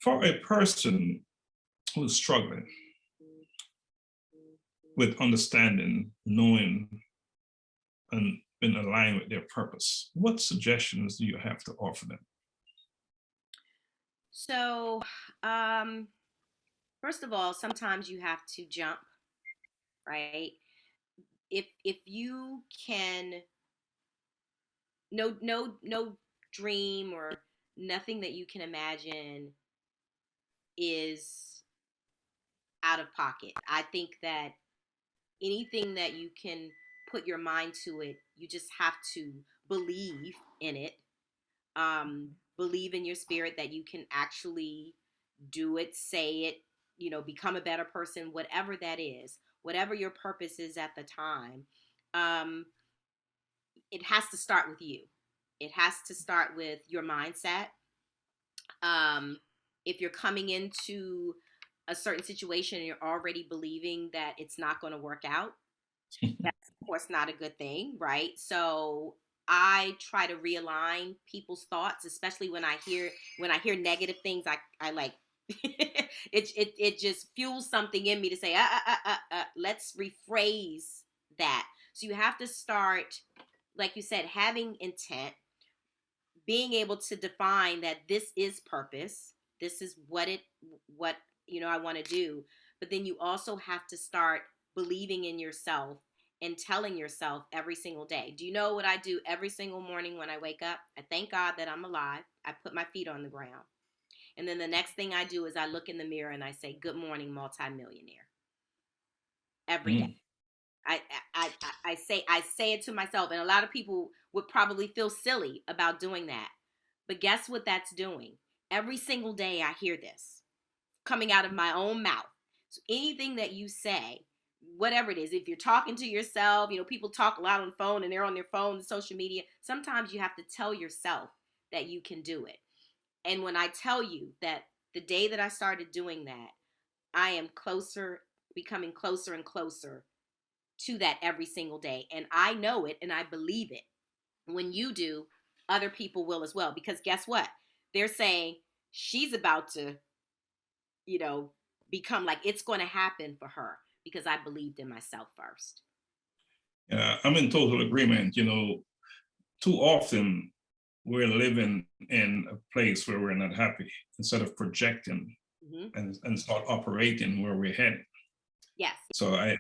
For a person who's struggling with understanding, knowing, and being aligned with their purpose, what suggestions do you have to offer them? So, first of all, sometimes you have to jump, right? If you can, no dream or nothing that you can imagine is out of pocket. I think that anything that you can put your mind to it, you just have to believe in it. Believe in your spirit that you can actually do it, say it, become a better person, whatever that is, whatever your purpose is at the time. Um, it has to start with you. It has to start with your mindset. Um, if you're coming into a certain situation and you're already believing that it's not going to work out, that's of course not a good thing, right? So I try to realign people's thoughts, especially when I hear negative things. I like it just fuels something in me to say, let's rephrase that. So you have to start, like you said, having intent, being able to define that this is purpose. This is what I want to do. But then you also have to start believing in yourself and telling yourself every single day. Do you know what I do every single morning when I wake up? I thank God that I'm alive. I put my feet on the ground. And then the next thing I do is I look in the mirror and I say, "Good morning, multimillionaire." Every day. Mm. I, I say it to myself, and a lot of people would probably feel silly about doing that. But guess what that's doing? Every single day I hear this coming out of my own mouth. So anything that you say, whatever it is, if you're talking to yourself, people talk a lot on the phone and they're on their phone and social media. Sometimes you have to tell yourself that you can do it. And when I tell you that the day that I started doing that, I am closer, becoming closer and closer to that every single day. And I know it and I believe it. When you do, other people will as well. Because guess what? They're saying she's about to, you know, become like it's going to happen for her because I believed in myself first. Yeah, I'm in total agreement. Too often we're living in a place where we're not happy instead of projecting Hmm. and start operating where we're headed. Yes. So I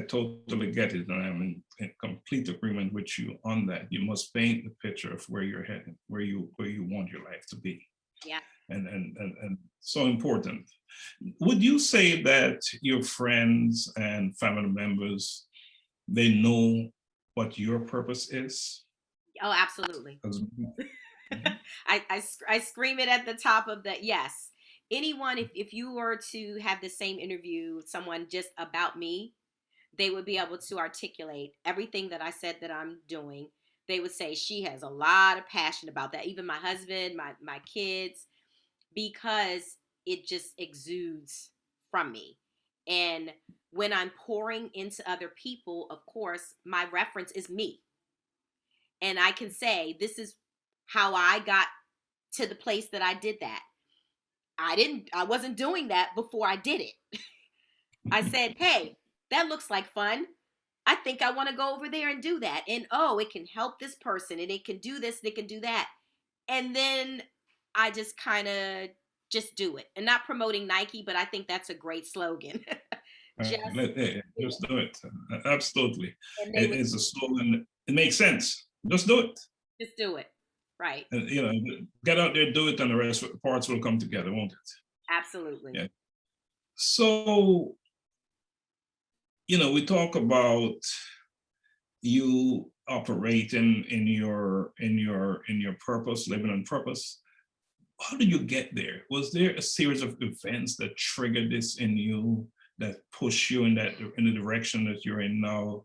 totally get it, and I'm in complete agreement with you on that. You must paint the picture of where you're headed, where you want your life to be, Yeah. and so important. Would you say that your friends and family members, they know what your purpose is? Oh, absolutely. 'Cause- Mhm. I scream it at the top of the yes. Anyone, if you were to have the same interview with someone just about me, they would be able to articulate everything that I said that I'm doing. They would say she has a lot of passion about that. Even my husband, my kids, because it just exudes from me. And when I'm pouring into other people, of course, my reference is me. And I can say, this is how I got to the place that I did that. I wasn't doing that before I did it. I said, hey, that looks like fun. I think I want to go over there and do that. And oh, it can help this person and it can do this and it can do that. And then I just kind of just do it. And not promoting Nike, but I think that's a great slogan. Just do Just do it. Absolutely. it. And they would It's a slogan. It makes sense. Just do it. just do it. Right. And, get out there, do it, and the rest parts will come together, won't it? Absolutely. Yeah. So, we talk about you operating in your purpose, living on purpose. How did you get there? Was there a series of events that triggered this in you, that push you in the direction that you're in now?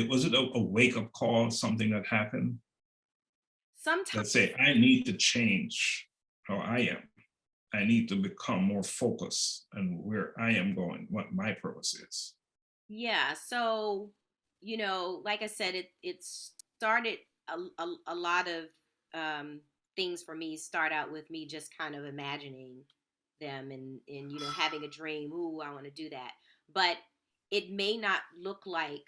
Was it a wake-up call, something that happened Sometimes, that say, I need to change how I am? I need to become more focused on where I am going, what my purpose is. yeah. So, like I said, it started a lot of things for me start out with me just kind of imagining. them, and having a dream, ooh, I want to do that. But it may not look like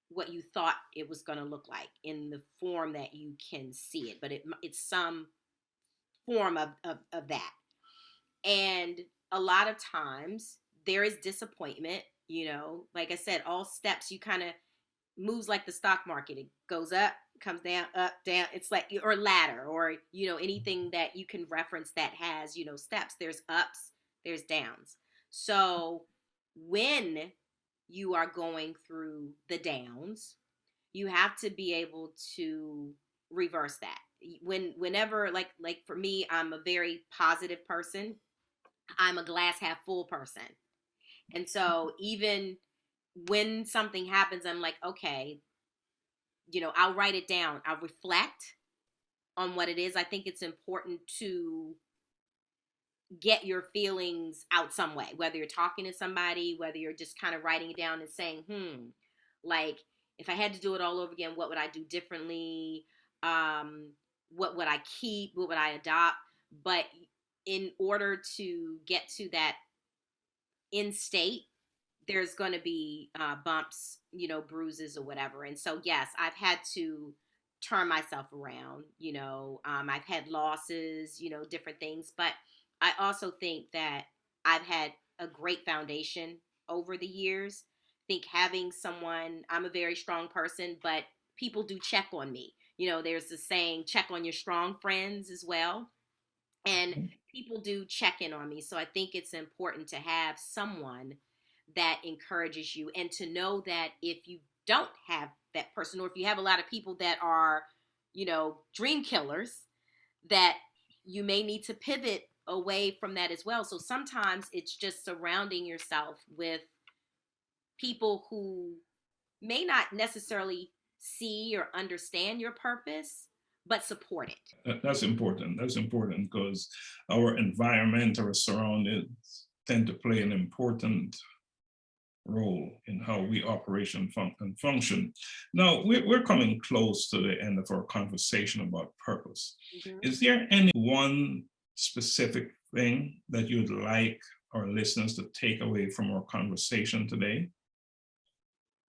what you thought it was going to look like in the form that you can see it, but it's some form of that. And a lot of times there is disappointment, like I said, all steps, you kind of moves like the stock market. It goes up, comes down. It's like, or ladder, or, anything that you can reference that has, steps. There's ups, there's downs. So when you are going through the downs, you have to be able to reverse that. Whenever, like for me, I'm a very positive person. I'm a glass half full person. And so even when something happens, I'm like, okay, I'll write it down. I'll reflect on what it is. I think it's important to get your feelings out some way, whether you're talking to somebody, whether you're just kind of writing it down and saying, like, if I had to do it all over again, what would I do differently? What would I keep? What would I adopt? But in order to get to that end state, there's going to be bumps, bruises or whatever. And so, yes, I've had to turn myself around. I've had losses, different things. But I also think that I've had a great foundation over the years. I think having someone, I'm a very strong person, but people do check on me. There's the saying, check on your strong friends as well. And people do check in on me. So I think it's important to have someone that encourages you, and to know that if you don't have that person, or if you have a lot of people that are, dream killers, that you may need to pivot away from that as well. So sometimes it's just surrounding yourself with people who may not necessarily see or understand your purpose, but support it. That's important. That's important because our environment, our surroundings tend to play an important role in how we operate and function. Now, we're coming close to the end of our conversation about purpose. Mm-hmm. Is there any one specific thing that you'd like our listeners to take away from our conversation today?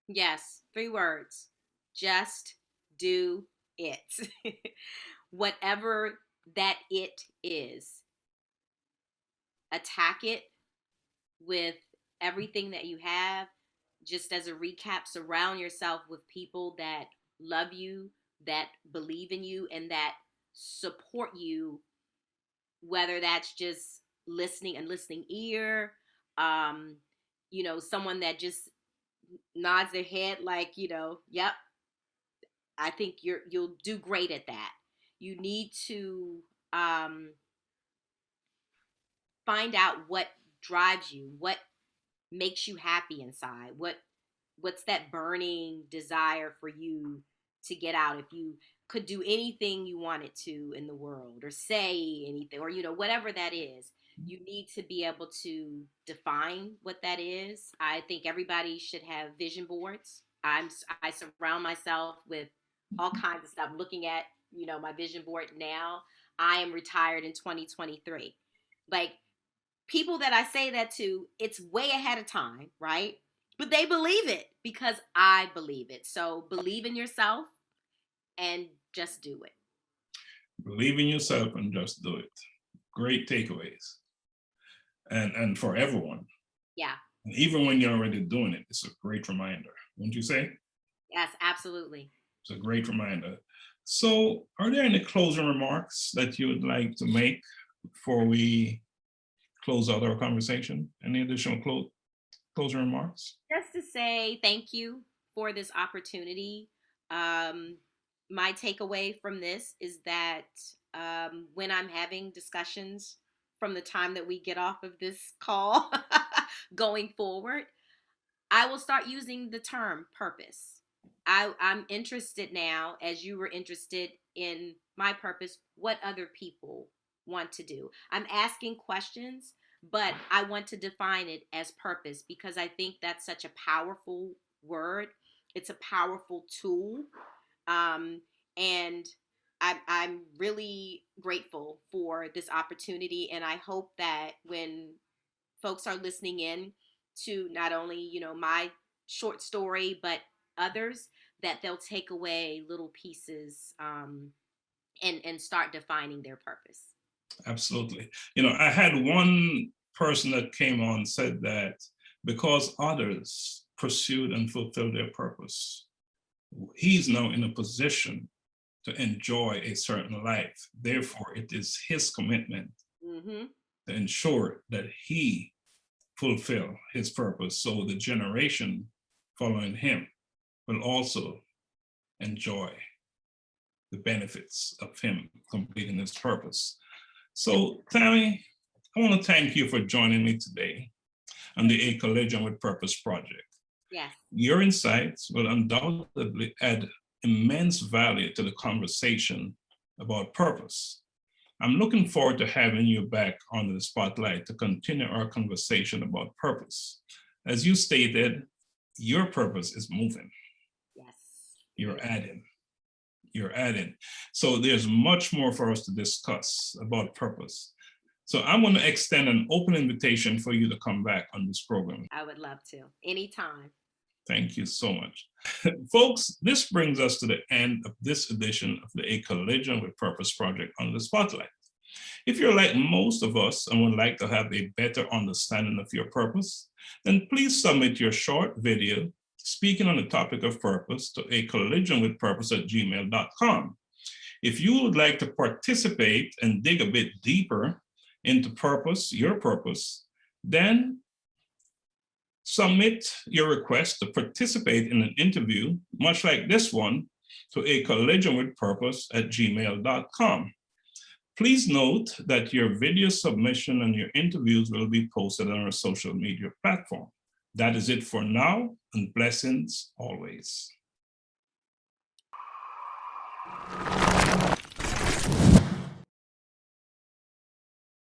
Yes, 3 words. Just do it. Whatever that it is, attack it with everything that you have. Just as a recap, surround yourself with people that love you, that believe in you, and that support you, whether that's just listening and listening ear, um, someone that just nods their head like, yep, I think you'll do great at that. You need to find out what drives you, what makes you happy inside, what's that burning desire for you to get out. If you could do anything you wanted to in the world, or say anything, or whatever that is, you need to be able to define what that is. I think everybody should have vision boards. I surround myself with all kinds of stuff. Looking at my vision board now. I am retired in 2023. Like, people that I say that to, it's way ahead of time, right? But they believe it because I believe it. So believe in yourself and just do it. Believe in yourself and just do it. Great takeaways. And for everyone. Yeah. And even when you're already doing it, it's a great reminder, wouldn't you say? Yes, absolutely. It's a great reminder. So are there any closing remarks that you would like to make before we close out our conversation? Any additional closing remarks? Just to say thank you for this opportunity. My takeaway from this is that when I'm having discussions from the time that we get off of this call going forward, I will start using the term purpose. I'm interested now, as you were interested in my purpose, what other people want to do. I'm asking questions, but I want to define it as purpose, because I think that's such a powerful word. It's a powerful tool. And I'm really grateful for this opportunity. And I hope that when folks are listening in to not only, my short story, but others, that they'll take away little pieces, and start defining their purpose. Absolutely. I had one person that came on said that because others pursued and fulfilled their purpose, he's now in a position to enjoy a certain life. Therefore, it is his commitment to ensure that he fulfill his purpose, so the generation following him will also enjoy the benefits of him completing his purpose. So, Tammy, I want to thank you for joining me today on the A Collision with Purpose project. Yes. Your insights will undoubtedly add immense value to the conversation about purpose. I'm looking forward to having you back on the spotlight to continue our conversation about purpose. As you stated, your purpose is moving. Yes. You're adding. So there's much more for us to discuss about purpose. So I'm going to extend an open invitation for you to come back on this program. I would love to. Anytime. Thank you so much. Folks, this brings us to the end of this edition of the A Collision with Purpose project on the Spotlight. If you're like most of us and would like to have a better understanding of your purpose, then please submit your short video speaking on the topic of purpose to acollisionwithpurpose@gmail.com. If you would like to participate and dig a bit deeper into purpose, your purpose, then submit your request to participate in an interview, much like this one, to acollisionwithpurpose@gmail.com. Please note that your video submission and your interviews will be posted on our social media platform. That is it for now, and blessings always.